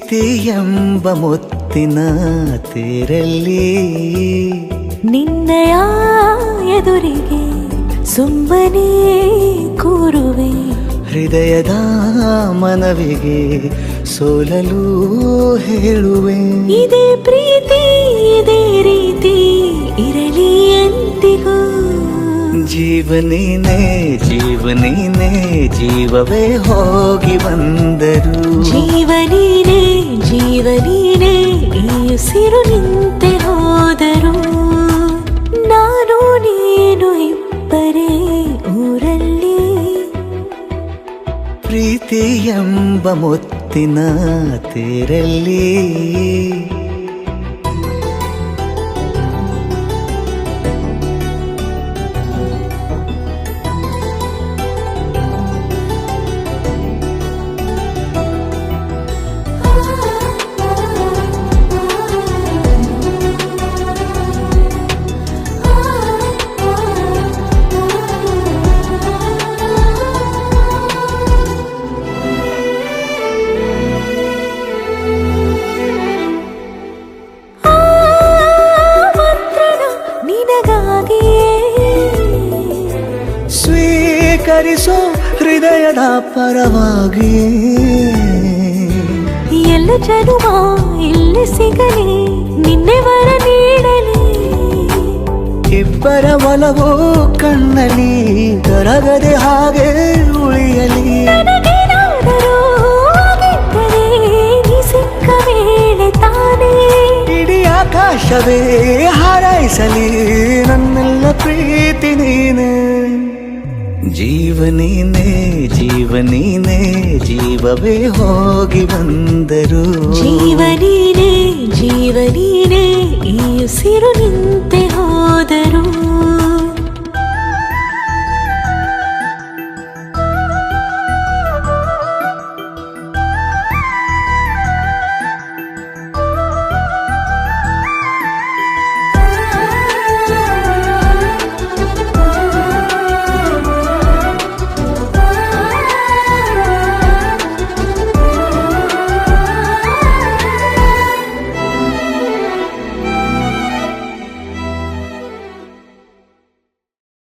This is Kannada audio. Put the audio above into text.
ಪ್ರೀತಿ ಎಂಬ ಮುತ್ತಿನ ತೇರಲ್ಲಿ ನಿನ್ನಯ ಎದುರಿಗೆ ಸುಮ್ಮನೆ ಕೂರುವೆ. ಹೃದಯದ ಮನವಿಗೆ ಸೋಲಲು ಹೇಳುವೆ. ಇದೇ ಪ್ರೀತಿ ಇದೇ ರೀತಿ ಇರಲಿ ಎಂದಿಗೂ. ಜೀವನೀನೇ ಜೀವನೀನೇ ಜೀವವೇ ಹೋಗಿ ಬಂದರು. ಜೀವನೀನೇ ಜೀವನೀನೇ ಈ ಉಸಿರು ನಿಂತೆ ಹೋದರು. ನಾನು ನೀನು ಇಬ್ಬರೇ ಊರಲ್ಲಿ. ಪ್ರೀತಿ ಎಂಬ ಮುತ್ತಿನ ತೇರಲ್ಲಿ ಸ್ವೀಕರಿಸೋ ಹೃದಯದ ಪರವಾಗಿ. ಎಲ್ಲ ಜನುಮ ಇಲ್ಲಿ ಸಿಗಲಿ ನಿನ್ನೆ ವರ ನೀಡಲಿ. ಇಬ್ಬರ ಒಲವು ಕಣ್ಣಲ್ಲಿ ಕರಗದೆ ಹಾಗೆ ಉಳಿಯಲಿ. ನನಗೇನಾದರೂ ಆಗಿದ್ದರೆ ನೀ ಸಿಕ್ಕ ವೇಳೆ ತಾನೇ ಇಡೀ ಆಕಾಶವೇ ಹಾರೈಸಲಿ ನನ್ನೆಲ್ಲ ಪ್ರೀತಿ ನೀನೆ. ಜೀವನೀನೇ ಜೀವನೀನೇ ಜೀವವೇ ಹೋಗಿ ಬಂದರು. ಜೀವನೀನೇ ಜೀವನೀನೇ ಈ ಉಸಿರು ನಿಂತೆ